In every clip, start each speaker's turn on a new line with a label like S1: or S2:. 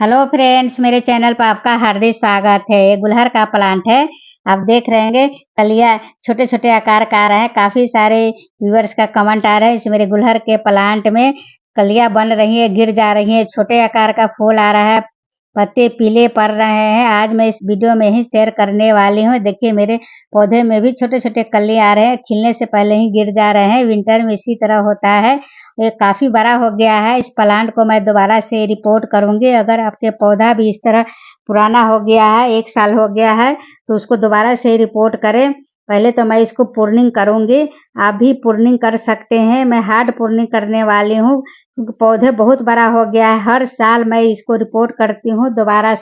S1: Hello friends, मेरे channel पर आपका हार्दिक स्वागत है। ये गुलहर का प्लांट है। आप देख रहे होंगे कलियां छोटे छोटे आकार का आ रहा है। काफी सारे व्यूअर्स का कमेंट आ रहा है। इस मेरे गुलहर के प्लांट में कलियां बन रही है, गिर जा रही है, छोटे आकार का फूल आ रहा है, पत्ते पीले पड़ रहे हैं। आज मैं इस वीडियो में ही शेयर करने वाली हूँ। देखिए मेरे पौधे में भी छोटे छोटे कली आ रहे हैं, खिलने से पहले ही गिर जा रहे हैं। विंटर में इसी तरह होता है। ये काफी बड़ा हो गया है। इस प्लांट को मैं दोबारा से रिपोर्ट करूंगी। अगर आपके पौधा भी इस तरह पुराना हो गया है, 1 साल हो गया है, तो उसको दोबारा से रिपोर्ट करें। पहले तो मैं इसको प्रूनिंग करूंगी। आप भी प्रूनिंग कर सकते हैं। मैं हार्ड प्रूनिंग करने वाली हूँ क्योंकि पौधे बहुत बड़ा हो गया है। हर साल मैं इसको रिपोर्ट करती हूँ, दोबारा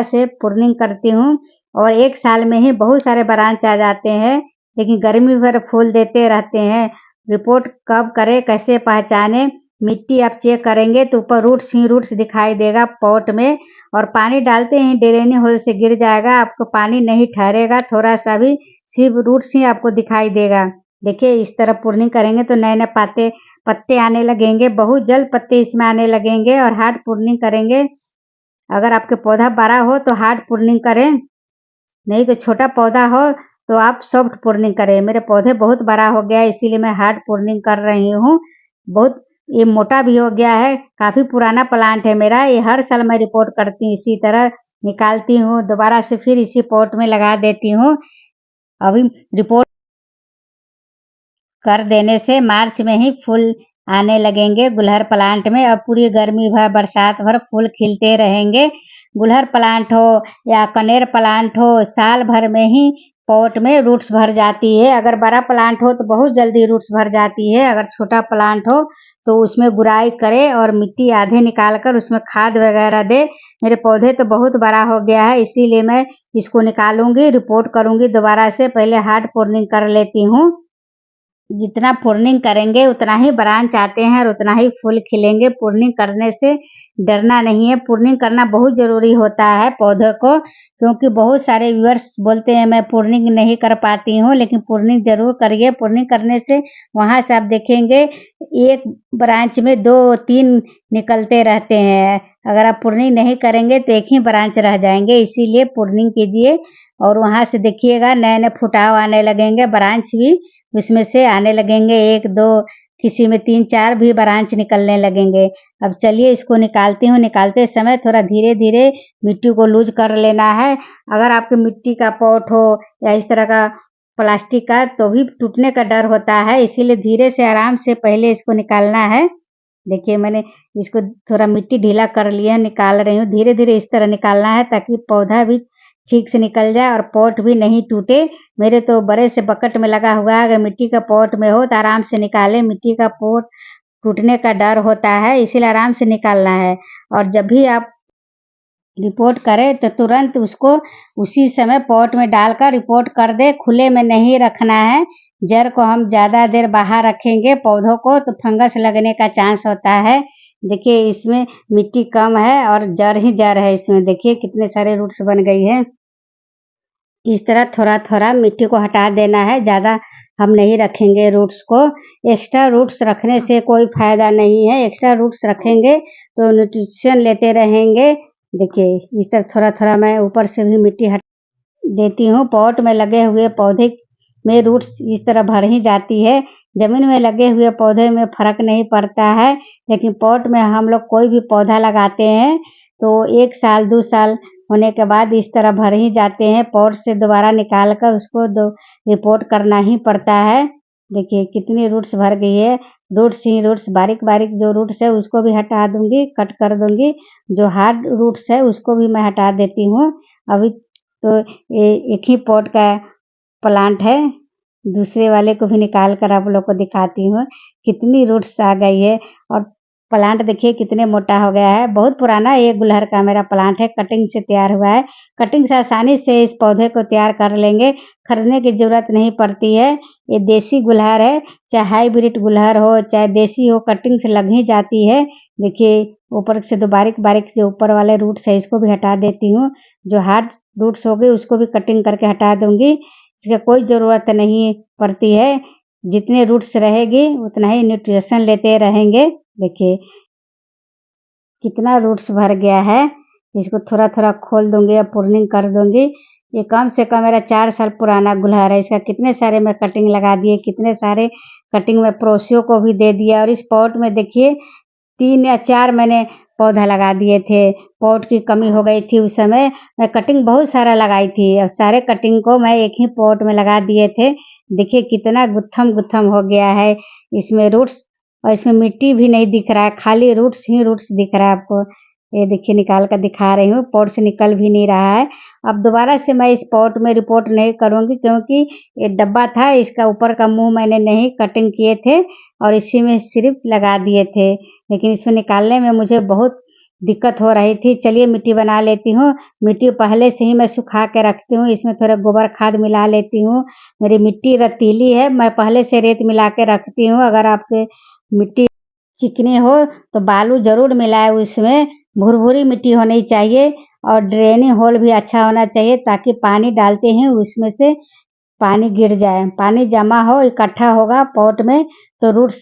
S1: से प्रूनिंग करती हूँ और 1 साल में ही बहुत सारे ब्रांच आ जाते हैं। लेकिन गर्मी भर फूल देते रहते हैं। रिपोर्ट कब करें, कैसे पहचाने? मिट्टी आप चेक करेंगे तो ऊपर रूट्स ही रूट्स दिखाई देगा पॉट में, और पानी डालते ही ड्रेनेज होल से गिर जाएगा। आपको पानी नहीं ठहरेगा थोड़ा सा भी, सिर्फ रूट्स ही आपको दिखाई देगा। देखिए इस तरह प्रूनिंग करेंगे तो नए नए पत्ते आने लगेंगे। बहुत जल्द पत्ते इसमें आने लगेंगे। और हार्ड प्रूनिंग करेंगे। अगर आपके पौधा बड़ा हो तो हार्ड प्रूनिंग करें, नहीं तो छोटा पौधा हो तो आप सॉफ्ट प्रूनिंग करें। मेरे पौधे बहुत बड़ा हो गया है, इसीलिए मैं हार्ड प्रूनिंग कर रही हूँ। बहुत ये मोटा भी हो गया है। काफी पुराना प्लांट है मेरा। ये हर साल मैं रिपोर्ट करती हूँ, इसी तरह निकालती हूँ, दोबारा से फिर इसी पॉट में लगा देती हूँ। अभी रिपोर्ट कर देने से मार्च में ही फूल आने लगेंगे गुलहर प्लांट में। अब पूरी गर्मी भर बरसात भर फूल खिलते रहेंगे। गुलहर प्लांट हो या कनेर प्लांट हो, साल भर में ही पॉट में रूट्स भर जाती है। अगर बड़ा प्लांट हो तो बहुत जल्दी रूट्स भर जाती है। अगर छोटा प्लांट हो तो उसमें गुड़ाई करे और मिट्टी आधे निकाल कर उसमें खाद वगैरह दे। मेरे पौधे तो बहुत बड़ा हो गया है, इसीलिए मैं इसको निकालूंगी, रिपोर्ट करूंगी दोबारा से। पहले हार्ड प्रूनिंग कर लेती हूँ। जितना प्रूनिंग करेंगे उतना ही ब्रांच आते हैं और उतना ही फूल खिलेंगे। प्रूनिंग करने से डरना नहीं है। प्रूनिंग करना बहुत जरूरी होता है पौधे को, क्योंकि बहुत सारे व्यूअर्स बोलते हैं मैं प्रूनिंग नहीं कर पाती हूँ, लेकिन प्रूनिंग जरूर करिए। प्रूनिंग करने से वहां से आप देखेंगे एक ब्रांच में 2-3 निकलते रहते हैं। अगर आप प्रूनिंग नहीं करेंगे तो एक ही ब्रांच रह जाएंगे। इसीलिए प्रूनिंग कीजिए और वहां से देखिएगा नए नए फुटाव आने लगेंगे, ब्रांच भी उसमें से आने लगेंगे। 1-2, किसी में 3-4 भी ब्रांच निकलने लगेंगे। अब चलिए इसको निकालती हूँ। निकालते समय थोड़ा धीरे धीरे मिट्टी को लूज कर लेना है। अगर आपके मिट्टी का पॉट हो या इस तरह का प्लास्टिक का तो भी टूटने का डर होता है, इसीलिए धीरे से आराम से पहले इसको निकालना है। देखिए मैंने इसको थोड़ा मिट्टी ढीला कर लिया, निकाल रही हूँ। धीरे धीरे इस तरह निकालना है ताकि पौधा भी ठीक से निकल जाए और पॉट भी नहीं टूटे। मेरे तो बड़े से बकेट में लगा हुआ है। अगर मिट्टी का पॉट में हो तो आराम से निकालें। मिट्टी का पॉट टूटने का डर होता है, इसीलिए आराम से निकालना है। और जब भी आप रिपोर्ट करें तो तुरंत उसको उसी समय पॉट में डालकर रिपोर्ट कर दे। खुले में नहीं रखना है। जड़ को हम ज्यादा देर बाहर रखेंगे पौधों को तो फंगस लगने का चांस होता है। देखिए इसमें मिट्टी कम है और जड़ ही जड़ है। इसमें देखिए कितने सारे रूट्स बन गई है। इस तरह थोड़ा थोड़ा मिट्टी को हटा देना है, ज्यादा हम नहीं रखेंगे रूट्स को। एक्स्ट्रा रूट्स रखने से कोई फायदा नहीं है। एक्स्ट्रा रूट्स रखेंगे तो न्यूट्रिशन लेते रहेंगे। देखिए इस तरह थोड़ा थोड़ा मैं ऊपर से भी मिट्टी हटा देती हूँ। पॉट में लगे हुए पौधे में रूट्स इस तरह भर ही जाती है। जमीन में लगे हुए पौधे में फर्क नहीं पड़ता है, लेकिन पॉट में हम लोग कोई भी पौधा लगाते हैं तो 1 साल 2 साल होने के बाद इस तरह भर ही जाते हैं। पॉट से दोबारा निकाल कर उसको रिपोर्ट करना ही पड़ता है। देखिए कितनी रूट्स भर गई है। रूट्स ही रूट्स, बारीक बारीक जो रूट्स है उसको भी हटा दूंगी, कट कर दूंगी। जो हार्ड रूट्स है उसको भी मैं हटा देती हूँ। अभी तो एक ही पॉट का प्लांट है, दूसरे वाले को भी निकाल कर आप लोग को दिखाती हूँ कितनी रूट्स आ गई है। और प्लांट देखिए कितने मोटा हो गया है। बहुत पुराना ये गुलहर का मेरा प्लांट है, कटिंग से तैयार हुआ है। कटिंग से आसानी से इस पौधे को तैयार कर लेंगे, खरीदने की जरूरत नहीं पड़ती है। ये देसी गुलहर है, चाहे हाइब्रिड गुलहर हो चाहे देसी हो, कटिंग से लग ही जाती है। देखिए ऊपर से 2 बारीक बारीक जो ऊपर वाले रूट्स है इसको भी हटा देती हूँ। जो हार्ड रूट्स हो गए उसको भी कटिंग करके हटा दूंगी। इसका कोई ज़रूरत नहीं पड़ती है। जितने रूट्स रहेगी उतना ही न्यूट्रिशन लेते रहेंगे। देखिए कितना रूट्स भर गया है। इसको थोड़ा थोड़ा खोल दूंगी या प्रूनिंग कर दूंगी। ये कम से कम मेरा 4 साल पुराना गुलहर है। इसका कितने सारे मैं कटिंग लगा दिए, कितने सारे कटिंग में पड़ोसियों को भी दे दिया। और इस पॉट में देखिए 3 या 4 मैंने पौधा लगा दिए थे। पॉट की कमी हो गई थी उस समय। मैं कटिंग बहुत सारा लगाई थी और सारे कटिंग को मैं एक ही पॉट में लगा दिए थे। देखिए कितना गुत्थम गुत्थम हो गया है इसमें रूट्स। और इसमें मिट्टी भी नहीं दिख रहा है, खाली रूट्स ही रूट्स दिख रहा है आपको। ये देखिए निकाल कर दिखा रही हूँ, पॉट से निकल भी नहीं रहा है। अब दोबारा से मैं इस पॉट में रिपोर्ट नहीं करूँगी क्योंकि ये डब्बा था, इसका ऊपर का मुंह मैंने नहीं कटिंग किए थे और इसी में सिर्फ लगा दिए थे। लेकिन इसमें निकालने में मुझे बहुत दिक्कत हो रही थी। चलिए मिट्टी बना लेती हूँ। मिट्टी पहले से ही मैं सुखा के रखती हूँ, इसमें थोड़ा गोबर खाद मिला लेती हूँ। मेरी मिट्टी रतीली है, मैं पहले से रेत मिला के रखती हूँ। अगर आपके मिट्टी चिकनी हो तो बालू जरूर मिलाए उसमें। भुरभुरी मिट्टी होनी चाहिए और ड्रेनिंग होल भी अच्छा होना चाहिए ताकि पानी डालते हैं उसमें से पानी गिर जाए। पानी जमा हो, इकट्ठा होगा पॉट में तो रूट्स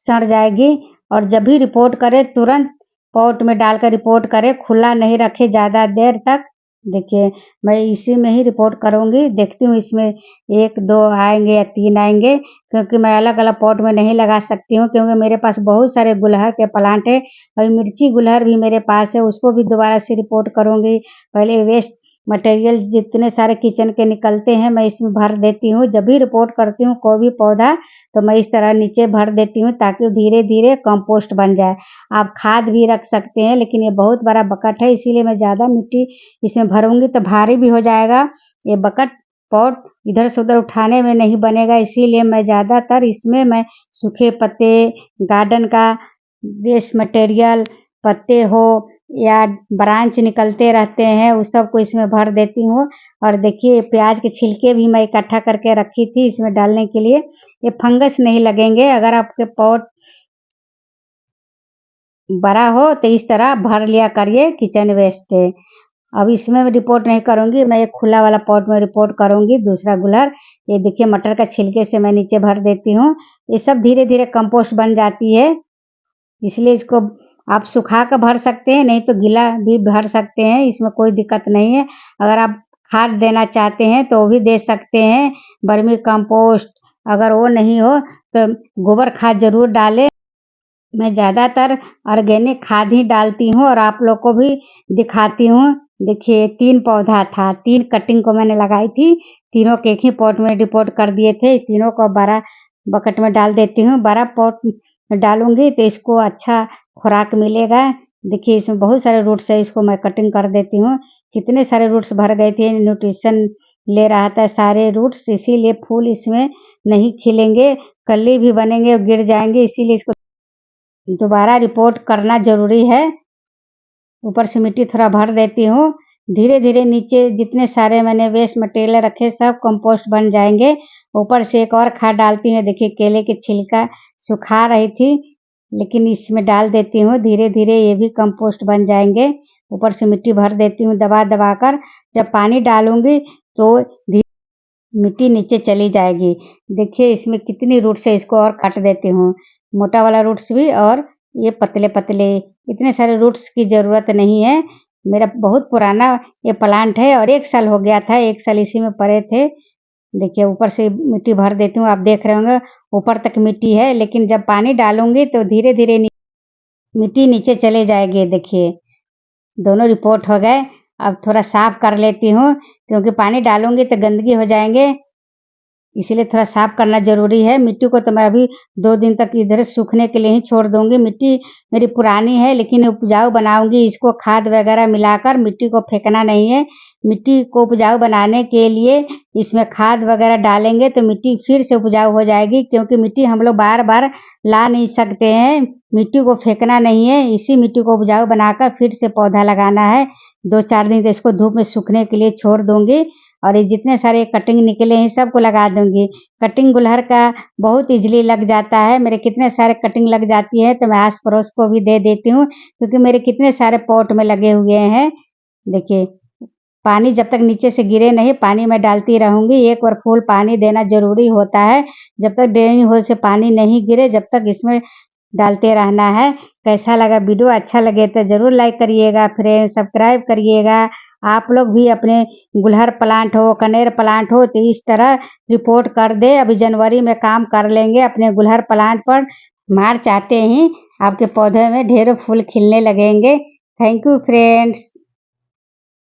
S1: सड़ जाएगी। और जब भी रिपोर्ट करे तुरंत पॉट में डालकर रिपोर्ट करे, खुला नहीं रखे ज़्यादा देर तक। देखिए मैं इसी में ही रिपोर्ट करूँगी। देखती हूँ इसमें 1 2 आएंगे या 3 आएंगे क्योंकि मैं अलग अलग पॉट में नहीं लगा सकती हूँ क्योंकि मेरे पास बहुत सारे गुलहर के प्लांट है और मिर्ची गुलहर भी मेरे पास है, उसको भी दोबारा से रिपोर्ट करूँगी। पहले वेस्ट मटेरियल जितने सारे किचन के निकलते हैं मैं इसमें भर देती हूँ। जब भी रिपोर्ट करती हूँ कोई भी पौधा तो मैं इस तरह नीचे भर देती हूँ ताकि धीरे धीरे कंपोस्ट बन जाए। आप खाद भी रख सकते हैं लेकिन ये बहुत बड़ा बकेट है इसीलिए मैं ज़्यादा मिट्टी इसमें भरूंगी तो भारी भी हो जाएगा। ये बकेट पॉट इधर से उधर उठाने में नहीं बनेगा, इसीलिए मैं ज़्यादातर इसमें मैं सूखे पत्ते, गार्डन का वेस्ट मटेरियल, पत्ते हो या ब्रांच निकलते रहते हैं उस सब को इसमें भर देती हूँ। और देखिए प्याज के छिलके भी मैं इकट्ठा करके रखी थी इसमें डालने के लिए। ये फंगस नहीं लगेंगे। अगर आपके पॉट बड़ा हो तो इस तरह भर लिया करिए किचन वेस्ट है। अब इसमें मैं रिपोर्ट नहीं करूँगी, मैं एक खुला वाला पॉट में रिपोर्ट करूँगी दूसरा गुलर। ये देखिए मटर का छिलके से मैं नीचे भर देती हूँ। ये सब धीरे धीरे कंपोस्ट बन जाती है, इसलिए इसको आप सुखा कर भर सकते हैं, नहीं तो गीला भी भर सकते हैं, इसमें कोई दिक्कत नहीं है। अगर आप खाद देना चाहते हैं तो वो भी दे सकते हैं, वर्मी कंपोस्ट। अगर वो नहीं हो तो गोबर खाद ज़रूर डालें। मैं ज़्यादातर ऑर्गेनिक खाद ही डालती हूँ और आप लोग को भी दिखाती हूँ। देखिए 3 पौधा था, 3 कटिंग को मैंने लगाई थी, तीनों के एक ही पॉट में रिपोर्ट कर दिए थे। तीनों को बड़ा बकेट में डाल देती हूँ। बड़ा पॉट में डालूंगी तो इसको अच्छा खुराक मिलेगा। देखिए इसमें बहुत सारे रूट्स है, इसको मैं कटिंग कर देती हूँ। कितने सारे रूट्स भर गए थे, न्यूट्रिशन ले रहा था सारे रूट्स, इसीलिए फूल इसमें नहीं खिलेंगे, कली भी बनेंगे और गिर जाएंगे, इसीलिए इसको दोबारा रिपोर्ट करना ज़रूरी है। ऊपर से मिट्टी थोड़ा भर देती हूँ। धीरे धीरे नीचे जितने सारे मैंने वेस्ट मटेरियल रखे सब कंपोस्ट बन जाएंगे। ऊपर से एक और खाद डालती हूँ। देखिए केले के छिलका सुखा रही थी लेकिन इसमें डाल देती हूँ, धीरे धीरे ये भी कंपोस्ट बन जाएंगे। ऊपर से मिट्टी भर देती हूँ दबा दबा कर। जब पानी डालूंगी तो मिट्टी नीचे चली जाएगी। देखिए इसमें कितनी रूट्स है, इसको और काट देती हूँ, मोटा वाला रूट्स भी और ये पतले पतले। इतने सारे रूट्स की ज़रूरत नहीं है। मेरा बहुत पुराना ये प्लांट है और 1 साल हो गया था, 1 साल इसी में पड़े थे। देखिए ऊपर से मिट्टी भर देती हूँ, आप देख रहे होंगे ऊपर तक मिट्टी है लेकिन जब पानी डालूंगी तो धीरे धीरे मिट्टी नीचे चले जाएगी। देखिए दोनों रिपोर्ट हो गए। अब थोड़ा साफ कर लेती हूँ क्योंकि पानी डालूंगी तो गंदगी हो जाएंगे, इसीलिए थोड़ा साफ करना ज़रूरी है। मिट्टी को तो मैं अभी 2 दिन तक इधर सूखने के लिए ही छोड़ दूंगी। मिट्टी मेरी पुरानी है लेकिन उपजाऊ बनाऊंगी, इसको खाद वगैरह मिलाकर। मिट्टी को फेंकना नहीं है। मिट्टी को उपजाऊ बनाने के लिए इसमें खाद वगैरह डालेंगे तो मिट्टी फिर से उपजाऊ हो जाएगी क्योंकि मिट्टी हम लोग बार बार ला नहीं सकते हैं। मिट्टी को फेंकना नहीं है, इसी मिट्टी को उपजाऊ बनाकर फिर से पौधा लगाना है। 2-4 दिन तो इसको धूप में सूखने के लिए छोड़ दूंगी और ये जितने सारे कटिंग निकले हैं सबको लगा दूंगी। कटिंग गुलहर का बहुत इजीली लग जाता है। मेरे कितने सारे कटिंग लग जाती है तो मैं आस पड़ोस को भी दे देती हूँ क्योंकि मेरे कितने सारे पॉट में लगे हुए हैं। देखिए पानी जब तक नीचे से गिरे नहीं, पानी मैं डालती रहूंगी। एक बार फूल पानी देना जरूरी होता है। जब तक ड्रेनिंग होल से पानी नहीं गिरे जब तक इसमें डालते रहना है। कैसा लगा वीडियो, अच्छा लगे तो ज़रूर लाइक करिएगा फ्रेंड्स, सब्सक्राइब करिएगा। आप लोग भी अपने गुलहर प्लांट हो, कनेर प्लांट हो तो इस तरह रिपोर्ट कर दे। अभी जनवरी में काम कर लेंगे अपने गुलहर प्लांट पर। मार्च आते ही आपके पौधे में ढेरों फूल खिलने लगेंगे। Thank you friends.